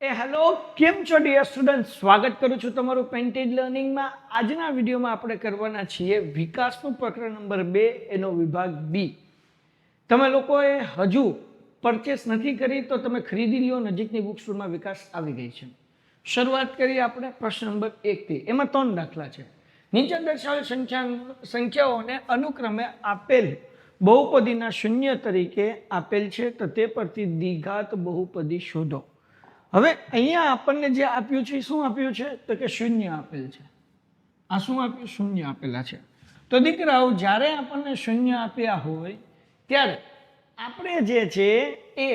Hello, કેમ છો dear student? સ્વાગત કરું છું તમારું પેન્ટેજ લર્નિંગમાં. આજના વિડીયોમાં આપણે કરવાના છીએ વિકાસનું પ્રકરણ નંબર 2 એનો વિભાગ બી. તમે લોકોએ હજુ પરચેસ નથી કરી તો તમે ખરીદી લ્યો, નજીકની બુક સ્ટોરમાં વિકાસ આવી ગઈ છે. શરૂઆત કરીએ આપણે પ્રશ્ન નંબર 1 થી. એમાં 3 દાખલા છે. નીચે દર્શાવેલ સંખ્યાઓને અનુક્રમે આપેલ બહુપદીના શૂન્ય તરીકે આપેલ છે, તો તે પરથી દ્વિઘાત બહુપદી શોધો. હવે અહીંયા આપણને જે આપ્યું છે શું આપ્યું છે? તો કે શૂન્ય આપેલ છે. આ શું આપ્યું? શૂન્ય આપેલા છે. તો દીકરાઓ, જ્યારે આપણને શૂન્ય આપ્યા હોય ત્યારે આપણે જે છે એ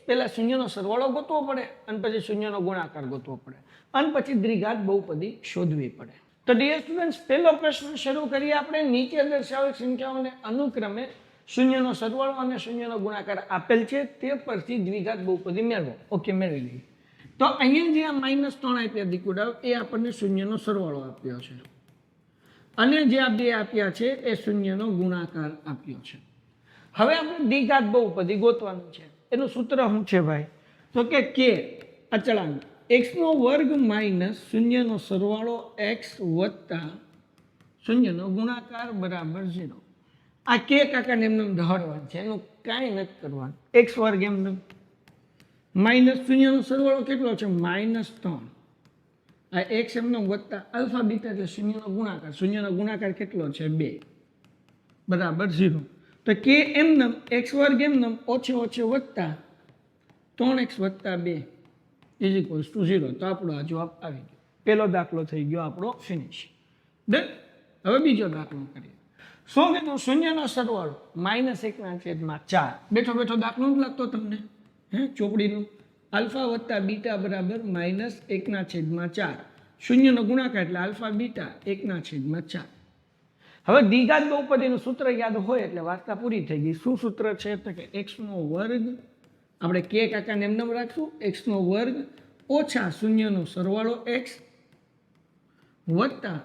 પહેલા શૂન્યનો સરવાળો ગોતવો પડે અને પછી શૂન્યનો ગુણાકાર ગોતવો પડે અને પછી દ્વિઘાત બહુપદી શોધવી પડે. તો ડિયર સ્ટુડન્ટ્સ, પહેલો પ્રશ્ન શરૂ કરીએ આપણે. નીચે દર્શાવેલ સંખ્યાઓને અનુક્રમે શૂન્યનો સરવાળો અને શૂન્યનો ગુણાકાર આપેલ છે, તે પરથી દ્વિઘાત બહુપદી મેળવો. ઓકે, મેળવી લઈએ. તો અહીંયા જે આ -3 આપ્યા દીકુડાઓ, એ આપણને શૂન્યનો સરવાળો આપ્યો છે અને જે આ 2 આપ્યા છે એ શૂન્યનો ગુણાકાર આપ્યો છે. હવે આપણે દ્વિઘાત બહુપદી ગોતવાનું છે. એનું સૂત્ર શું છે ભાઈ? તો કે અચળાંક x નો વર્ગ માઇનસ શૂન્યનો સરવાળો x વત્તા શૂન્યનો ગુણાકાર બરાબર 0. આ કે કાકાને એમને ઢળવાનું છે, એનું કાંઈ નથી કરવાનું. x વર્ગ એમને માઇનસ શૂન્યનો સરવાળો કેટલો છે? -3. આ x એમને વત્તા આલ્ફા બીટા એટલે શૂન્યનો ગુણાકાર. શૂન્યનો ગુણાકાર કેટલો છે? 2 બરાબર 0. તો કે એમને x વર્ગ એમને ઓછે વત્તા 3x વત્તા 2 ઇઝ ઇક્વલ્સ ટુ 0. તો આપણો આ જવાબ આવી ગયો. પહેલો દાખલો થઈ ગયો આપણો ફિનિશ. ડન. હવે બીજો દાખલો કરીએ. શું કીધું? શૂન્યનો સરવાળો -1/4. બેઠો દાખલો નથી લાગતો તમને? ચોપડીનું આલ્ફા વત્તા બીટા બરાબર -1/4. શૂન્યનો ગુણાકાર એટલે આલ્ફા બીટા 1/4. હવે દ્વિઘાત બહુપદીનું સૂત્ર યાદ હોય એટલે વાર્તા પૂરી થઈ ગઈ. શું સૂત્ર છે? તો કે x નો વર્ગ, આપણે કે કાકાને એમ રાખશું, x નો વર્ગ ઓછા શૂન્યનો સરવાળો x વત્તા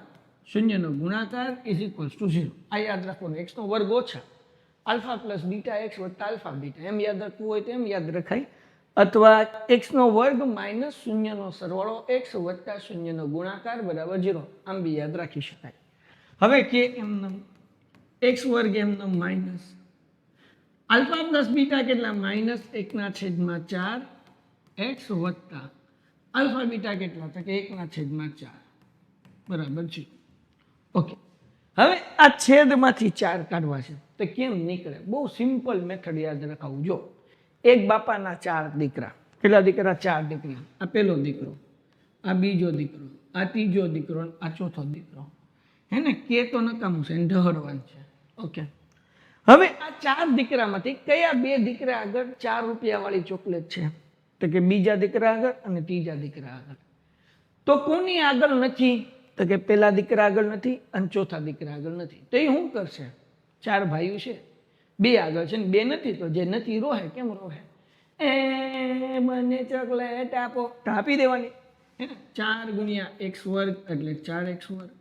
શૂન્યનો ગુણાકાર ઇઝ ઇક્વલ્સ ટુ 0. આ યાદ રાખવાનું. x નો વર્ગ ઓછા આલ્ફા પ્લસ બીટા x વત્તા આલ્ફા બીટા, એમ યાદ રાખવું હોય તો એમ યાદ રખાય, અથવા x નો વર્ગ માઇનસ શૂન્યનો સરવાળો x વત્તા શૂન્યનો ગુણાકાર બરાબર 0, આમ બી યાદ રાખી શકાય. હવે કે એમને x વર્ગ એમને માઇનસ આલ્ફા પ્લસ બીટા કેટલા? -1/4 x વત્તા આલ્ફા બીટા કેટલા? તો કે 1/4 બરાબર 0. ઓકે, હવે આ છેદમાંથી 4 કાઢવા છે તો કેમ નીકળે? બહુ સિમ્પલ મેથડ યાદ રખાવું. જો એક બાપાના 4 દીકરા. કેટલા દીકરા? 4 દીકરા. આ પહેલો દીકરો, આ બીજો દીકરો, આ ત્રીજો દીકરો, આ ચોથો દીકરો. હે ને? કે તો નકામું છે, ઢહડવાનું છે. ઓકે, હવે આ 4 દીકરામાંથી કયા 2 દીકરા આગળ 4 રૂપિયા વાળી ચોકલેટ છે? તો કે બીજા દીકરા આગળ અને ત્રીજા દીકરા આગળ. તો કોની આગળ નથી? તો કે પહેલા દીકરા આગળ નથી અને ચોથા દીકરા આગળ નથી. તો એ શું કરશે? 4 ભાઈઓ છે, 2 આગળ છે ને 2 નથી. તો જે નથી રોહે. કેમ રોહે? મને ચોકલેટ આપો, તો આપી દેવાની. હે ને? 4 ગુણ્યા x વર્ગ એટલે 4x વર્ગ,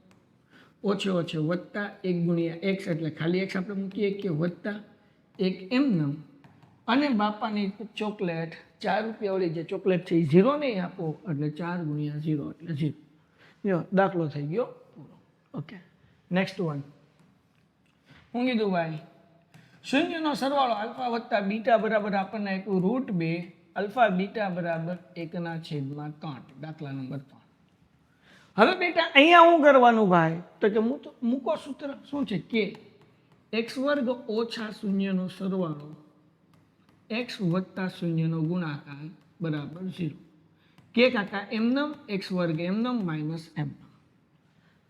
ઓછે વત્તા 1 ગુણ્યા x એટલે ખાલી x આપણે મૂકીએ કે વત્તા 1 એમનેમ, અને બાપાની ચોકલેટ 4 રૂપિયા વાળી જે ચોકલેટ છે એ 0 નહીં આપો એટલે 4 ગુણ્યા 0 એટલે 0. જો દાખલો થઈ ગયો પૂરો. Okay, next one. હું કીધું ભાઈ? શૂન્યનો સરવાળો આલ્ફા વત્તા બીટા બરાબર આપણને આપ્યું √2 આલ્ફા બીટા બરાબર 1/3. દાખલા નંબર 3. હવે બેટા અહીંયા શું કરવાનું ભાઈ? તો કે મૂકો સૂત્ર. શું છે? કે x વર્ગ ઓછા શૂન્યનો સરવાળો x વત્તા શૂન્યનો ગુણાકાર બરાબર 0. કે કાકા એમનમ x વર્ગ એમનમ માઇનસ એમનમ.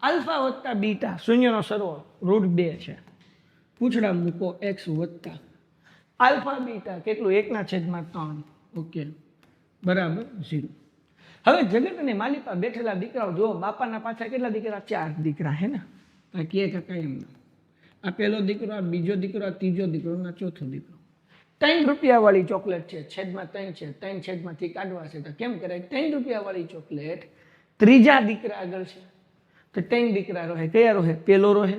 આલ્ફા વત્તા બીટા શૂન્યનો સરવાળો √2 છે. પૂછડા મૂકો x વત્તા આલ્ફા બીટા કેટલું? 1/3. ઓકે, બરાબર 0. હવે જગતને માલિપા બેઠેલા દીકરાઓ જો, બાપાના પાછા કેટલા દીકરા? 4 દીકરા. હે ને? કે કાકા એમના આ પહેલો દીકરો, આ બીજો દીકરો, આ ત્રીજો દીકરો, આ ચોથો દીકરો. 3 રૂપિયા વાળી ચોકલેટ છે, છેદમાં 3 છે, 3 છેદમાંથી કાઢવા છે. તો કેમ કરાય? 3 રૂપિયા વાળી ચોકલેટ ત્રીજા દીકરા આગળ છે તો 3 દીકરા રોહે. કયા રોહે? પહેલો રોહે,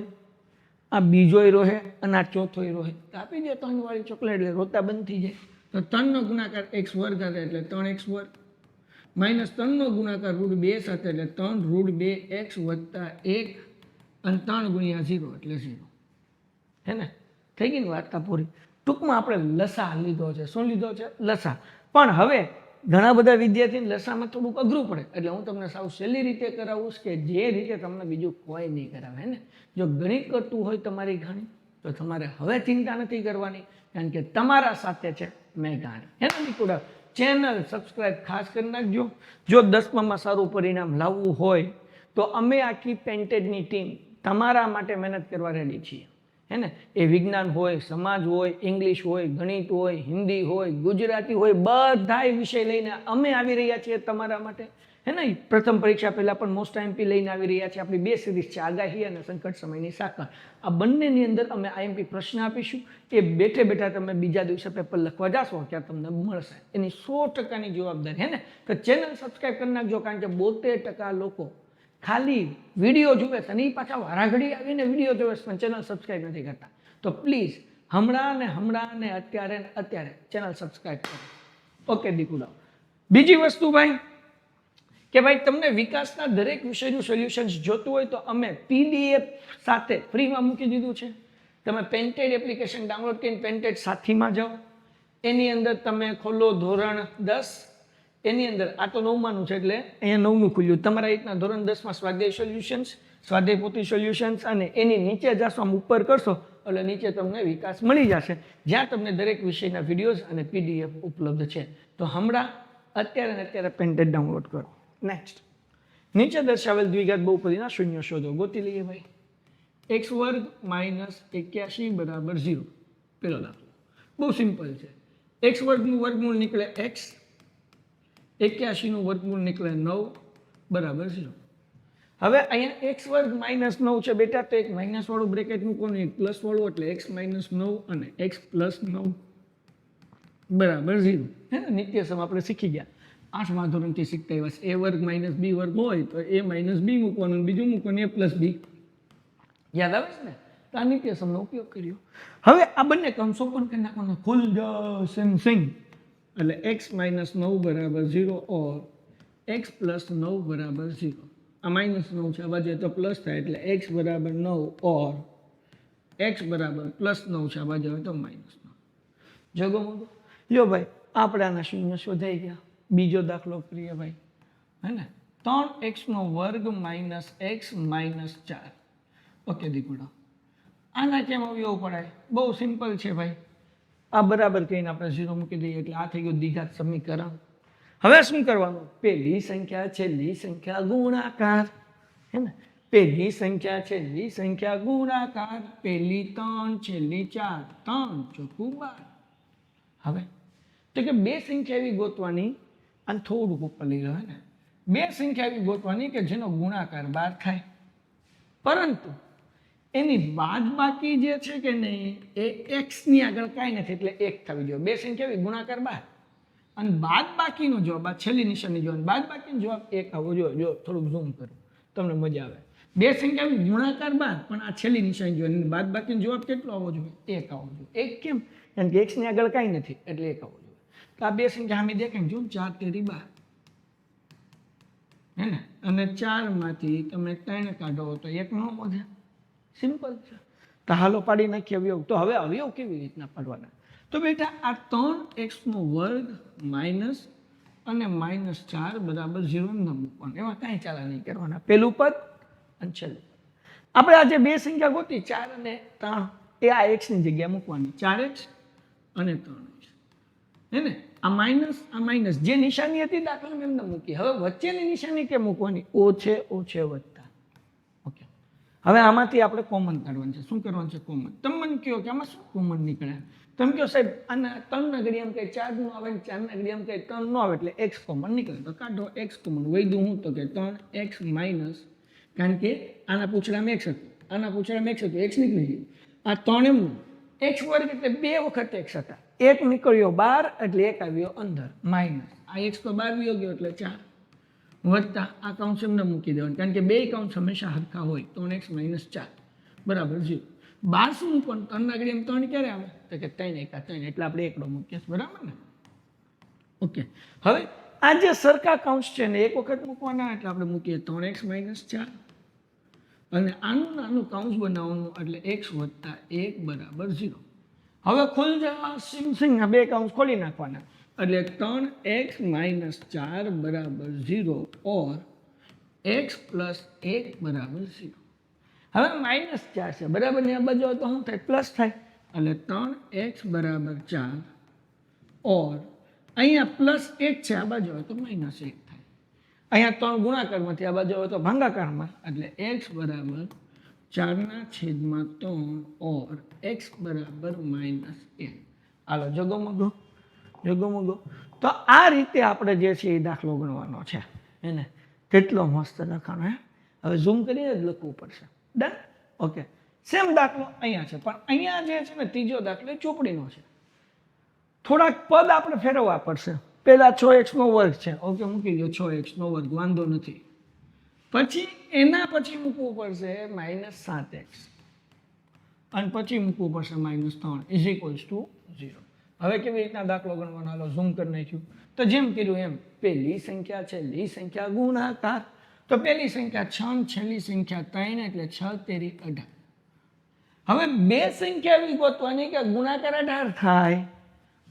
આ બીજોય રોહે અને આ ચોથોય રોહે. તો આપી દે 3 વાળી ચોકલેટ એટલે રોતા બંધ થઈ જાય. તો 3 નો ગુણાકાર x વર્ગ એટલે 3x વર્ગ -3નો ગુણાકાર √2 સાથે એટલે 3 √2x વત્તા 1 અને 3 ગુણ્યા 0 એટલે 0. હે ને, થઈ ગઈ ને વાર્તા પૂરી. ટૂંકમાં આપણે લસા લીધો છે. શું લીધો છે? લસા. પણ હવે ઘણા બધા વિદ્યાર્થીને લસામાં થોડુંક અઘરું પડે, એટલે હું તમને સાવ સહેલી રીતે કરાવું કે જે રીતે તમને બીજું કોઈ નહીં કરાવે. હે ને, જો ગણિત કરતું હોય તમારી ઘણી, તો તમારે હવે ચિંતા નથી કરવાની, કારણ કે તમારા સાથે છે મેં ગાણી. હે ને દીકુડા, ચેનલ સબસ્ક્રાઈબ ખાસ કરી નાખજો. જો 10મામાં સારું પરિણામ લાવવું હોય તો અમે આખી પેન્ટેડની ટીમ તમારા માટે મહેનત કરવા રેડી છીએ. હે ને, એ વિજ્ઞાન હોય, સમાજ હોય, ઇંગ્લિશ હોય, ગણિત હોય, હિન્દી હોય, ગુજરાતી હોય, બધાય વિષય લઈને અમે આવી રહ્યા છીએ તમારા માટે. હે ને, પ્રથમ પરીક્ષા પહેલાં પણ મોસ્ટ આઈએમપી લઈને આવી રહ્યા છીએ. આપણી 2 સિરીઝ છે, આગાહી અને સંકટ સમયની સાકાર. આ બંનેની અંદર અમે આઈએમપી પ્રશ્ન આપીશું. એ બેઠે બેઠા તમે બીજા દિવસે પેપર લખવા જાશો ત્યાં તમને મળશે. એની 100%ની જવાબદારી. હે ને, તો ચેનલ સબસ્ક્રાઈબ કરી નાખજો, કારણ કે 72% લોકો ખાલી વિડીયો જુએ છે અને એ પાછા વારાઘડી આવીને વિડીયો જોવે છે પણ ચેનલ સબસ્ક્રાઈબ નથી કરતા. તો પ્લીઝ હમણાં ને અત્યારે ચેનલ સબસ્ક્રાઈબ કરો. ઓકે દીકુડાઓ, બીજી વસ્તુ ભાઈ કે ભાઈ તમને વિકાસના દરેક વિષયનું સોલ્યુશન્સ જોતું હોય તો અમે PDF સાથે ફ્રીમાં મૂકી દીધું છે. તમે પેન્ટેડ એપ્લિકેશન ડાઉનલોડ કરીને પેન્ટેડ સાથીમાં જાઓ, એની અંદર તમે ખોલો ધોરણ 10. એની અંદર આ તો 9માનું છે એટલે અહીંયા 9નું ખુલ્યું. તમારા રીતના ધોરણ 10માં સ્વાધ્યાય સોલ્યુશન્સ, સ્વાધ્યાય પોથી સોલ્યુશન્સ, અને એની નીચે જશો આમ ઉપર કરશો એટલે નીચે તમને વિકાસ મળી જશે, જ્યાં તમને દરેક વિષયના વિડીયોઝ અને PDF ઉપલબ્ધ છે. તો હમણાં અત્યારે પેન્ટેડ ડાઉનલોડ કરો. નેક્સ્ટ, નીચે દર્શાવેલ દ્વિઘાત બહુપદીના શૂન્ય શોધો. ગોતી લઈએ ભાઈ. x² - 81 = 0. પેલો દાખલો બહુ સિમ્પલ છે. x² નું વર્ગમૂળ નીકળે x, 81 નું વર્ગમૂળ નીકળે 9 = 0. હવે અહીંયા x² - 9 છે બેટા, તો એક માઇનસ વાળું બ્રેકેટ મૂકવાનું, એક પ્લસ વાળું, એટલે x - 9 અને x + 9 = 0. હે ને, નિત્ય સમ આપણે શીખી ગયા, 8મા ધોરણથી શીખતા આવ્યા. a² - b² હોય તો a - b મૂકવાનું, બીજું મૂકવાનું a + b. યાદ આવે છે ને? તો આ નિત્ય સમનો ઉપયોગ કર્યો. હવે આ બંને કૌંસો પણ કરી નાખવાના, ખુલ સિંગ, એટલે x - 9 = 0 ઓર x + 9 = 0. આ -9 છે, આ બાજુ તો પ્લસ થાય એટલે x = 9 ઓર x = +9 છે, આ બાજુ આવે તો -9. જગો મોગો લ્યો ભાઈ, આપણે આના શૂન્ય શોધાઈ ગયા. બીજો દાખલો કરીએ ભાઈ. હે ને, 3x² - x - 4. ઓકે દીકુડા, આના કેમ અવયવ પડાય? બહુ સિમ્પલ છે ભાઈ. આ બરાબર કહીને આપણે 0 મૂકી દઈએ એટલે આ થઈ ગયું દ્વિઘાત સમીકરણ. હવે શું કરવાનું? પહેલી સંખ્યા છેલ્લી સંખ્યા ગુણાકાર. હે ને, પહેલી સંખ્યા છેલ્લી સંખ્યા ગુણાકાર. પહેલી 3 છેલ્લી 4, 3 ચોકું 12. હવે તો કે બે સંખ્યા એવી ગોતવાની, અને થોડુંક ઉપર લઈ લો. હે ને, બે સંખ્યા એવી ગોતવાની કે જેનો ગુણાકાર 12 થાય, પરંતુ એની બાદબાકી જે છે કે નહીં એ x ની આગળ કાંઈ નથી એટલે 1 થવી જોઈએ. બે સંખ્યા એવી ગુણાકાર 12 અને બાદબાકીનો જવાબ, આ છેલ્લી નિશાની જોવાની, બાદબાકીનો જવાબ 1 આવવો જોઈએ. જો થોડુંક ઝૂમ કરો તમને મજા આવે. બે સંખ્યા એવી ગુણાકાર 12 પણ આ છેલ્લી નિશાની જોવાની, બાદબાકીનો જવાબ કેટલો આવવો જોઈએ? 1 આવવો જોઈએ. 1 કેમ? કારણ કે x ની આગળ કાંઈ નથી એટલે 1 આવવો જોઈએ. તો આ બે સંખ્યા અમે દેખાય જો 4 તેરી 12. હે ને, અને 4માંથી તમે 3 કાઢો તો 1 નો વધે. સિમ્પલ છે. તો હાલો પાડી નાખીએ અવયવ. તો હવે અવયવ કેવી રીતના પાડવાના? તો બેટા આ 3x² માઇનસ અને -4 = 0 ન મૂકવાનું, એમાં કાંઈ ચાલા નહીં કરવાના. પેલું પદ અને છેલ્લું પદ. આપણે આજે બે સંખ્યા ગોતી 4 અને 3, એ આ x ની જગ્યાએ મૂકવાની, 4x અને 3x. હે ને, આ માઇનસ જે નિશાની હતી દાખલામાં એમને મૂકી. હવે વચ્ચેની નિશાની કેમ મૂકવાની? ઓછે વત્તા. ઓકે, હવે આમાંથી આપણે કોમન કાઢવાનું છે. શું કરવાનું છે? કોમન. તમે મને કહો કે આમાં શું કોમન નીકળે? તમે કહો સાહેબ આના 3ના ઘડિયામાં કંઈ 4 નો આવે, 4ના ઘડિયામાં કંઈ 3 નો આવે એટલે x કોમન નીકળે. તો કાઢો x કોમન. વૈધું હું તો કે 3x માઇનસ, કારણ કે આના પૂછડામાં x હતું, આના પૂછડામાં x હતું, x નીકળી ગયું. આ 3 એમનું x² એટલે 2 વખત x હતા, 1 નીકળ્યો 12 એટલે 1 આવ્યો અંદર, માઇનસ આ x તો 12 વયો ગયો એટલે 4 વત્તા આ કૌંસ એમને મૂકી દેવાનું, કારણ કે બે કૌંસ હંમેશા હરખા હોય. 3x - 4 = 0. 12 શું મૂકવાનું? 3ના ઘડિયામાં 3 ક્યારે આવે? તો કે 3 × 1 = 3 એટલે આપણે એકડો મૂકીએ, બરાબર ને? ઓકે, હવે આ જે સરખા કૌંસ છે ને એક વખત મૂકવાના એટલે આપણે મૂકીએ 3x - 4 અને આનું નાનું કૌંસ બનાવવાનું એટલે x + 1 = 0. હવે ખુલ જવા સિંગ આ બે કૌંસ ખોલી નાખવાના એટલે 3x - 4 = 0 ઓર x + 1 = 0. હવે -4 છે બરાબર ને આ બાજુ તો શું થાય પ્લસ થાય એટલે 3x = 4 ઓર અહીંયા +1 છે આ બાજુ હોય તો -1 થાય. અહીંયા 3 ગુણાકારમાંથી આ બાજુ હોય તો ભાગાકારમાં એટલે x = 4/3 ઓર x = -1. હાલો જગો તો આ રીતે આપણે જે છે એ દાખલો ગણવાનો છે એને કેટલો મસ્ત લખાણો હે. હવે ઝૂમ કરીને જ લખવું પડશે. ડન. ઓકે સેમ દાખલો અહીંયા છે પણ અહીંયા જે છે ને ત્રીજો દાખલો ચોપડીનો છે. થોડાક પદ આપણે ફેરવવા પડશે. પહેલા 6x² છે ઓકે મૂકી દો 6x² વાંધો નથી. પછી એના પછી મૂકવું પડશે -7x અને પછી મૂકવું પડશે -3 = 0. હવે કેવી રીતના દાખલો ગણવાનો હાલો ઝૂમ કરી નાખ્યું તો જેમ કર્યું એમ પહેલી સંખ્યા છેલ્લી સંખ્યા ગુણાકાર તો પહેલી સંખ્યા 6 અને છેલ્લી સંખ્યા 3 એટલે 6 તેરી 18. હવે બે સંખ્યા એવી ગોતવાની કે ગુણાકાર 18 થાય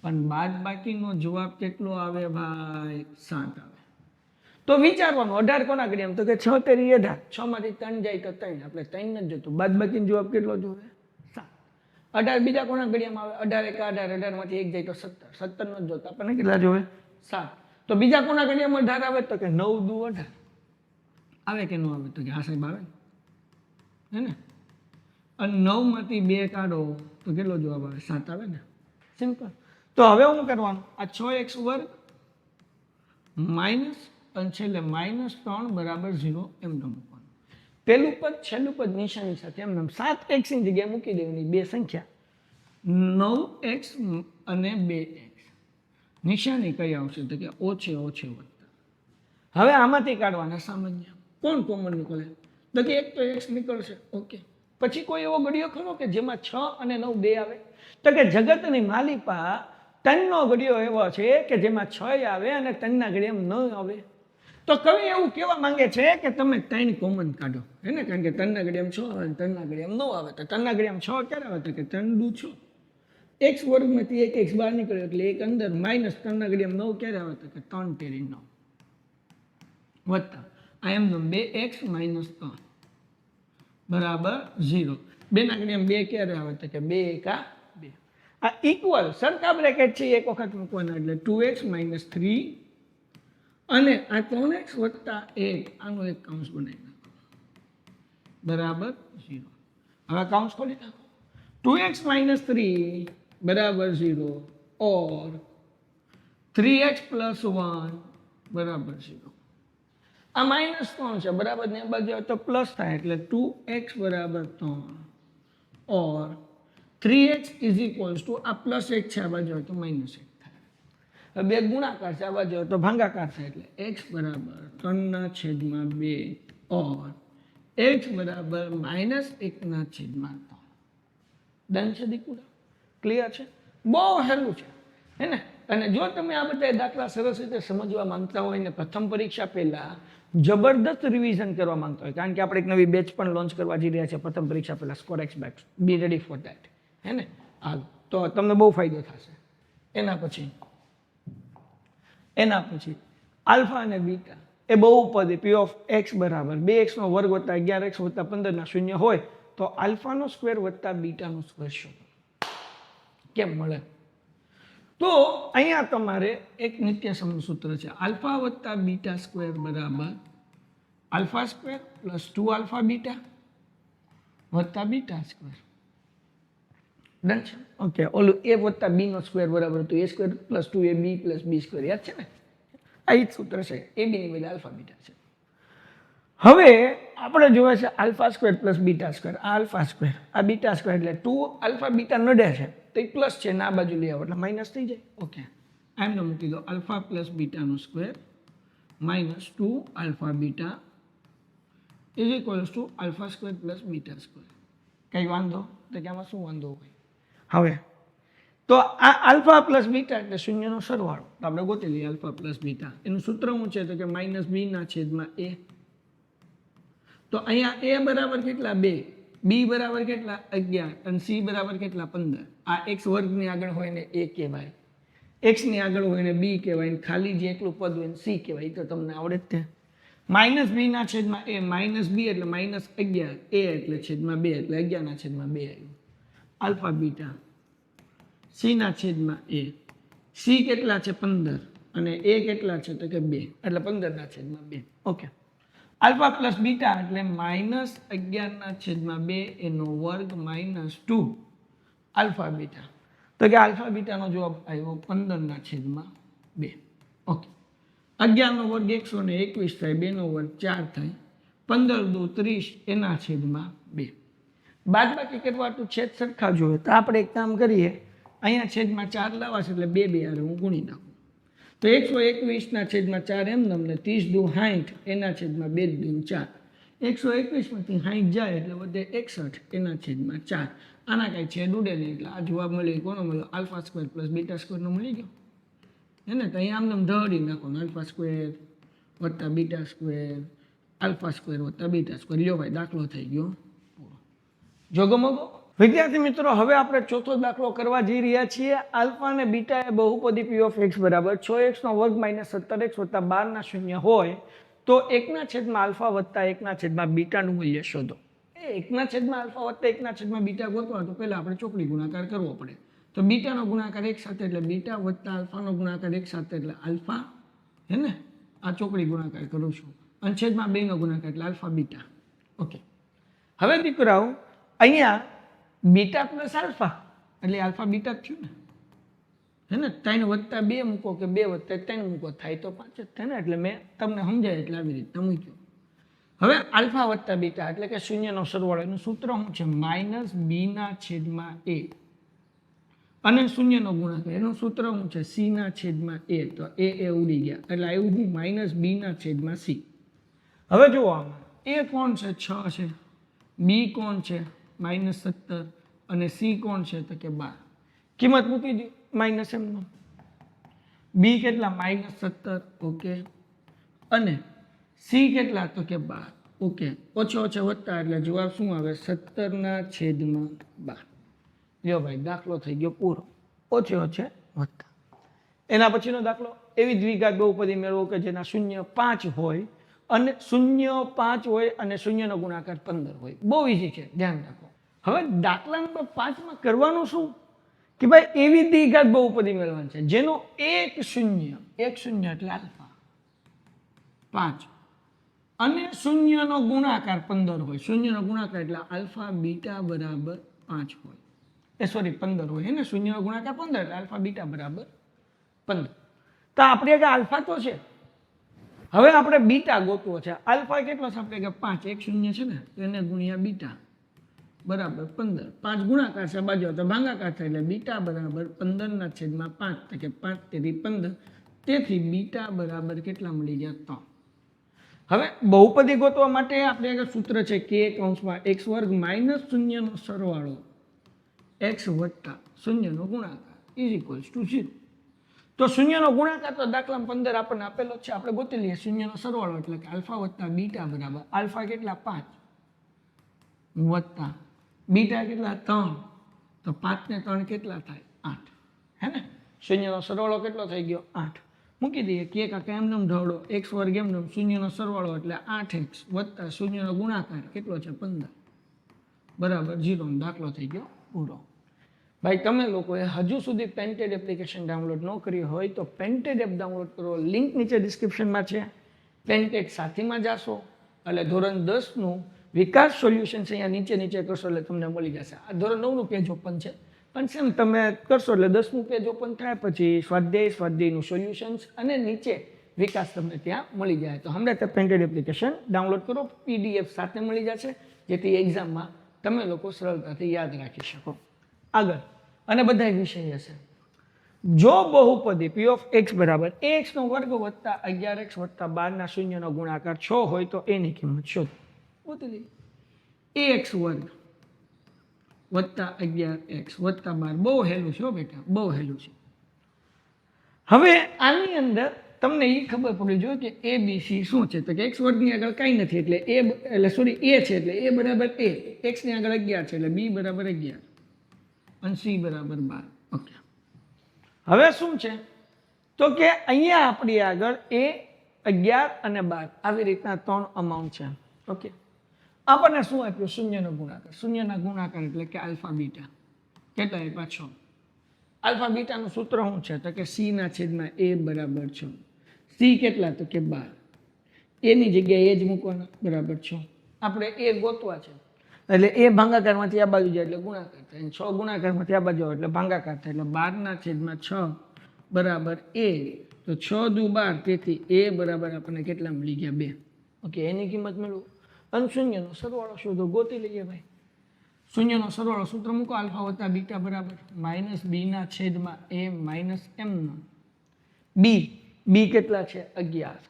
પણ બાદબાકીનો જવાબ કેટલો આવે ભાઈ 7 આવે. તો વિચારવાનું 18 કોના ઘડિયામાં તો કે 6 તેરી 18 6 માંથી 3 જાય તો 3 આપણે 3 નથી જોતું બાદબાકીનો જવાબ કેટલો જોવે 7. 18 બીજા કોના ઘડિયામાં આવે 18 × 18 માંથી 1 જાય તો 17 17 નથી જોતા આપણને કેટલા જોવે 7. તો બીજા કોના ઘડિયામાં 18 આવે તો કે 9 દુ 18 આવે કે ન આવે તો કે આ સાહેબ આવે હે ને અને 9 માંથી 2 કાઢો તો કેટલો જવાબ આવે 7 આવે ને સિમ્પલ. તો હવે શું કરવાનું આ 6x² માઇનસ અને છેલ્લે -3 = 0 એમને મૂકવાનું. પહેલું પદ છેલ્લું પદ નિશાની સાથે એમને 7x ની જગ્યાએ મૂકી દેવાની બે સંખ્યા 9x અને 2x. નિશાની કઈ આવશે તો કે ઓછે વત્તા. હવે આમાંથી કાઢવાના સામાન્ય કોણ કોમન નીકળે તો કે એક તો x નીકળશે ઓકે. પછી કોઈ એવો ઘડિયો ખરો કે જેમાં 6 અને 9 બે આવે તો કે જગતની માલિપા 3 નો ઘડિયો એવો છે કે જેમાં 6 આવે અને 3 ના ઘડિયામાં 9 આવે. તો કવિ એવું કહેવા માંગે છે કે તમે 3 કોમન કાઢો હે ને કારણ કે 3 ના ઘડિયામાં 6 આવે 3 ના ઘડિયામાં 9 આવે તો 3 ના ઘડિયામાં 6 ક્યારે આવે તો કે 3 દુ 6 x વર્ગમાંથી 1x બહાર નીકળ્યો એટલે 1 અંદર -3 ના ઘડિયામાં 9 ક્યારે આવે તો કે 3 તેરી 9 વત્તા આ એમનો 2x - 3 બરાબર 0. 2 ના ઘડિયામાં 2 ક્યારે આવે તો કે 2 × 2. આ ઇક્વલ સરખા બ્રેકેટ છે એક વખત મૂકવાના એટલે 2x - 3 અને આ 3x + 1 આનો એક કૌંસ બનાવી નાખો બરાબર 0. હવે કૌંસ ખોલી નાખો 2x - 3 બરાબર 0 ઓર 3x + 1 બરાબર 0. આ -3 છે બરાબર ને બાજુ તો પ્લસ થાય એટલે 2x બરાબર 3 ઓર 3x = આ +1 છે આ બાજુ તો -1 થાય. હવે બે ગુણાકાર છે આ બાજુ તો ભાગાકાર થાય એટલે x બરાબર 3/2 ઓર x બરાબર -1/3. ડન છે દીકુડા ક્લિયર છે બહુ હેલું છે હે ને. અને જો તમે આ બધા દાખલા સરસ રીતે સમજવા માંગતા હોય ને પ્રથમ પરીક્ષા પહેલા જબરદસ્ત રિવિઝન કરવા માંગતા હોય કારણ કે આપણે એક નવી બેચ પણ લોન્ચ કરવા જઈ રહ્યા છે પ્રથમ પરીક્ષા પહેલા Scorex batch be ready for that હે ને. હા તો તમને બહુ ફાયદો થશે. એના પછી આલ્ફા અને બીટા એ બહુપદી p of x બરાબર 2x નો વર્ગ વત્તા 11x વત્તા 15 ના શૂન્ય હોય તો આલ્ફાનો સ્ક્વેર વત્તા બીટાનો સ્ક્વેર શોધો. કેમ મળે તો અહીંયા તમારે એક નિત્યસમનું સૂત્ર છે આલ્ફા વત્તા બીટા સ્ક્વેર બરાબર alpha square plus 2 alpha beta વત્તા બીટા સ્ક્વેર. ડન છે ઓકે. ઓલું a વત્તા b નો સ્ક્વેર બરાબર તો a square plus 2ab plus b square યાદ છે ને આ જ સૂત્ર છે. ab ની બદલે આલ્ફા બીટા છે. હવે આપણે જોવે છે alpha square plus beta square આ આલ્ફા સ્ક્વેર આ બીટા સ્ક્વેર એટલે 2 આલ્ફા બીટા નડે છે તો એ પ્લસ છે ને આ બાજુ લઈ આવો એટલે માઇનસ થઈ જાય ઓકે. એમને મૂકી દો આલ્ફા પ્લસ બીટાનો square -2 alpha beta = alpha square plus beta square. કંઈ વાંધો તો કે આમાં શું વાંધો હોય. હવે તો આ આલ્ફા પ્લસ બીટા એટલે શૂન્યનો સરવાળો. તો આપણે ગોતી લઈએ આલ્ફા પ્લસ બીટા. એનું સૂત્ર શું છે? તો કે માઇનસ બી ના છેદમાં એ. તો અહીંયા એ બરાબર કેટલા? 2. બી બરાબર કેટલા? 11. અને સી બરાબર કેટલા? 15. આ એક્સ વર્ગની આગળ હોય ને એ કહેવાય, એક્સની આગળ હોય ને બી કહેવાય, ખાલી જે એકલું પદ હોય ને સી કહેવાય. એ તો તમને આવડે જ છે. માઇનસ બી ના છેદમાં એ, માઇનસ બી એટલે માઇનસ 11, એ એટલે છેદમાં 2 એટલે 11 ના છેદમાં 2 આવ્યું. આલ્ફા બીટા સી ના છેદમાં એ. સી કેટલા છે? 15. અને એ કેટલા છે? તો કે 2 એટલે 15 ના છેદમાં 2. ઓકે. આલ્ફા પ્લસ બીટા એટલે માઇનસ 11 ના છેદમાં 2 એનો વર્ગ માઇનસ 2 આલ્ફા બીટા. તો કે આલ્ફા બીટાનો જવાબ આવ્યો 15 ના છેદમાં 2. ઓકે. 11 નો વર્ગ 121 થાય, 2 નો વર્ગ 4 થાય, 15 દુ 30 એના છેદમાં 2. બાદબાકી કરવા તો છેદ સરખા જોઈએ. તો આપણે એક કામ કરીએ, અહીંયા છેદમાં 4 લાવવા છે એટલે 2 2 હારે હું ગુણી નાખું. તો 121 ના છેદમાં 4 એમ નમને, 30 દુ 60 એના છેદમાં 2 દુ 4. 121 માંથી 60 જાય એટલે વધે 61 એના છેદમાં 4. આના કાંઈ છેદ ઉડે નહીં એટલે આ જવાબ મળ્યો. કોનો મળ્યો? આલ્ફા સ્ક્વેર પ્લસ બીટા સ્ક્વેરનો મળી ગયો. હે ને? તો અહીંયા આમને ધડી નાખો, આલ્ફા સ્ક્વેર વત્તા બીટા સ્ક્વેર, આલ્ફા સ્ક્વેર વત્તા બીટા સ્ક્વેર. લ્યો ભાઈ, દાખલો થઈ ગયો પૂરો. જોગમગો વિદ્યાર્થી મિત્રો, હવે આપણે ચોથો દાખલો કરવા જઈ રહ્યા છીએ. આલ્ફા અને બીટા એ બહુપદી પી ઓફ એક્સ બરાબર 6x નો વર્ગ માઇનસ 17x વત્તા 12 ના શૂન્ય હોય તો 1 ના છેદમાં આલ્ફા વત્તા 1 ના છેદમાં બીટાનું મૂલ્ય શોધો. 1 ના છેદમાં આલ્ફા વત્તા 1 ના છેદમાં બીટા ગોતવા તો પહેલા આપણે ચોકડી ગુણાકાર કરવો પડે. તો બીટાનો ગુણાકાર એક સાથે એટલે બીટા વત્તા આલ્ફાનો ગુણાકાર એક સાથે એટલે આલ્ફા. હે ને? આ ચોકડી ગુણાકાર કરું છું. અને છેદમાં 2 નો ગુણાકાર એટલે આલ્ફા બીટા. ઓકે. હવે દીકરાઓ, અહીંયા બીટા પ્લસ આલ્ફા એટલે આલ્ફા બીટા જ થયું ને. હે ને? 3 વત્તા 2 મૂકો કે 2 વત્તા 3 મૂકો થાય તો 5 જ થાય ને. એટલે મેં તમને સમજાય એટલે આવી રીતે મૂક્યો. હવે આલ્ફા વત્તા બીટા એટલે કે શૂન્યનો સરવાળો. એનું સૂત્ર શું છે? માઇનસ બી ના છેદમાં એ અને શૂન્યનો ગુણાકાર. એનું સૂત્ર શું છે? સી ના છેદમાં એ. તો એ ઉડી ગયા એટલે આવ્યું હું માઇનસ બી ના છેદમાં સી. હવે જુઓ, આમાં એ કોણ છે? 6 છે. બી કોણ છે? -17. અને સી કોણ છે? તો કે 12. કિંમત મૂકી દો માઇનસ એમનો. બી કેટલા? -17. ઓકે. અને સી કેટલા? તો કે 12. ઓકે. ઓછે ઓછે વધતા એટલે જવાબ શું આવે? 17 ના છેદમાં 12. લ્યો ભાઈ, દાખલો થઈ ગયો પૂરો. ઓછે ઓછે વધતા. એના પછીનો દાખલો, એવી દ્વિઘાત બહુપદી મેળવો કે જેના 0 5 હોય અને 0 5 હોય અને શૂન્યનો ગુણાકાર 15 હોય. બહુ ઈઝી છે, ધ્યાન રાખો. હવે દાખલા નંબર 5 માં કરવાનું શું કે ભાઈ એવી દ્વિઘાત બહુપદી મેળવવાની છે જેનો એક શૂન્ય એટલે આલ્ફા 5 અને શૂન્યનો ગુણાકાર 15 હોય. શૂન્યનો ગુણાકાર એટલે આલ્ફા બીટા બરાબર 5 હોય. 15 હોય. એને શૂન્યનો ગુણાકાર 15 એટલે આલ્ફા બીટા બરાબર 15. તો આપણે કે આલ્ફા તો છે, હવે આપણે બીટા ગોતવો છે. આલ્ફા કેટલો છે? આપણે કે 5. એક શૂન્ય છે ને, તો એને ગુણ્યા બીટા બરાબર 15. 5 ગુણાકાર છે, બાજુ તો ભાગાકાર થાય એટલે બીટા બરાબર 15 ના છેદમાં 5. તો કે 5 તેરી 15. તેથી બીટા બરાબર કેટલા મળી ગયા? 3. હવે બહુપદી ગોતવા માટે આપણે આગળ સૂત્ર છે કે કૌંસમાં x વર્ગ માઇનસ શૂન્યનો સરવાળો x વત્તા શૂન્યનો ગુણાકાર ઇઝ ઇક્વલ્સ ટુ 0. તો શૂન્યનો ગુણાકાર તો દાખલા 15 આપણને આપેલો છે. આપણે ગોતી લઈએ શૂન્યનો સરવાળો એટલે કે આલ્ફા વત્તા બીટા બરાબર આલ્ફા કેટલા? 5 વત્તા બીટા કેટલા? 3. તો 5 ને 3 કેટલા થાય? 8. હે ને? શૂન્યનો સરવાળો કેટલો થઈ ગયો? 8. મૂકી દઈએ કે કાકા એમને ઢળો x વર્ગ એમને શૂન્યનો સરવાળો એટલે 8x વત્તા શૂન્યનો ગુણાકાર કેટલો છે? 15 બરાબર 0. દાખલો થઈ ગયો પૂરો. ભાઈ, તમે લોકોએ હજુ સુધી પેન્ટેડ એપ્લિકેશન ડાઉનલોડ ન કરી હોય તો પેન્ટેડ એપ ડાઉનલોડ કરો. લિંક નીચે ડિસ્ક્રિપ્શનમાં છે. પેન્ટેડ સાથીમાં જાશો એટલે ધોરણ 10નું વિકાસ સોલ્યુશન્સ અહીંયા નીચે કરશો એટલે તમને મળી જશે. આ ધોરણ 9નું પેજ ઓપન છે, પણ સેમ તમે કરશો એટલે 10મું પેજ ઓપન થાય પછી સ્વાધ્યાયનું સોલ્યુશન્સ અને નીચે વિકાસ તમને ત્યાં મળી જાય. તો હમણાં તે પેન્ટેડ એપ્લિકેશન ડાઉનલોડ કરો. PDF સાથે મળી જશે જેથી એક્ઝામમાં તમે લોકો સરળતાથી યાદ રાખી શકો. આગળ અને બધા વિષય હશે. જો બહુપદી p ઓફ x બરાબર ax નો વર્ગ વત્તા 11x વત્તા 12 ના શૂન્યનો ગુણાકાર 6 હોય તો એની કિંમત શોધો. ax વર્ગ વત્તા 11x વત્તા 12. બહુ હેલું છે હો બેટા, બહુ હેલું છે. હવે આની અંદર તમને એ ખબર પડવી જોઈએ કે એ બી સી શું છે, તો કે એક્સ વર્ગની આગળ કાંઈ નથી એટલે એટલે સોરી એ છે એટલે એ બરાબર એ, એક્સની આગળ 11 છે એટલે બી બરાબર 11 અને સી બરાબર 12. ઓકે, હવે શું છે તો કે અહીંયા આપણી આગળ એ 11 અને 12 આવી રીતના 3 અમાઉન્ટ છે. ઓકે, આપણને શું આપ્યું? શૂન્યનો ગુણાકાર. શૂન્યના ગુણાકાર એટલે કે આલ્ફા બીટા. કેટલા આપ્યા? 6. આલ્ફા બીટાનું સૂત્ર શું છે તો કે સી ના છેદમાં એ બરાબર 6. સી કેટલા તો કે 12. એની જગ્યાએ એ જ મૂકવાના બરાબર 6. આપણે એ ગોતવા છે એટલે એ ભાગાકારમાંથી આ બાજુ જાય એટલે ગુણાકાર થાય, 6 ગુણાકારમાંથી આ બાજુ આવે એટલે ભાગાકાર થાય, એટલે 12 ના છેદમાં 6 બરાબર એ. તો 6 દુ 12, તેથી એ બરાબર આપણને કેટલા મળી ગયા? 2. ઓકે, એની કિંમત મેળવો અને શૂન્યનો સરવાળો શોધો. ગોતી લઈએ ભાઈ. શૂન્યનો સરવાળો સૂત્ર મૂકો, આલ્ફા વત્તા બીટા બરાબર માઇનસ બી ના છેદમાં એ માઇનસ એમ નો બી. બી કેટલા છે? 11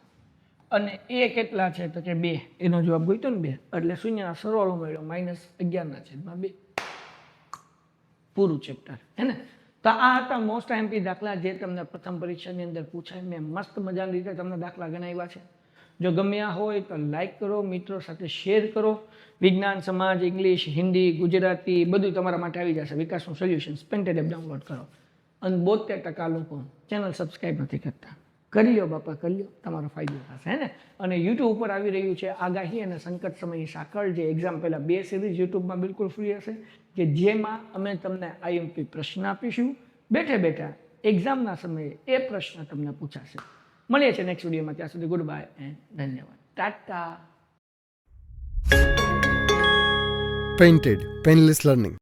અને એ કેટલા છે તો કે 2. એનો જવાબ ગોઈતો ને 2, એટલે શૂન્યના સરવાળો મળ્યો માઇનસ 11 ના છેદમાં 2. પૂરું ચેપ્ટર હે ને. તો આ હતા મોસ્ટ આઈએમપી દાખલા જે તમને પ્રથમ પરીક્ષાની અંદર પૂછાય. મેં મસ્ત મજાની રીતે તમને દાખલા ગણાવ્યા છે. જો ગમ્યા હોય તો લાઈક કરો, મિત્રો સાથે શેર કરો. વિજ્ઞાન, સમાજ, ઇંગ્લિશ, હિન્દી, ગુજરાતી બધું તમારા માટે આવી જશે. વિકાસનું સોલ્યુશન્સ પેન્ટેડ એપ ડાઉનલોડ કરો. અને 72% લોકો ચેનલ સબસ્ક્રાઈબ નથી કરતા. કરી લો બાપા, કરી લો, તમારો ફાયદો થશે હે ને. અને યુટ્યુબ ઉપર આવી રહ્યું છે આગાહી અને સંકટ સમયની સાંકળ, જે એક્ઝામ પહેલાં 2 સિરીઝ યુટ્યુબમાં બિલકુલ ફ્રી હશે, કે જેમાં અમે તમને આઈએમપી પ્રશ્ન આપીશું. બેઠે બેઠા એક્ઝામના સમયે એ પ્રશ્ન તમને પૂછાશે. મળીએ છીએ નેક્સ્ટ વિડીયોમાં. ત્યાં સુધી ગુડ બાય એન્ડ ધન્યવાદ. ટાટા. Painted Painless Learning.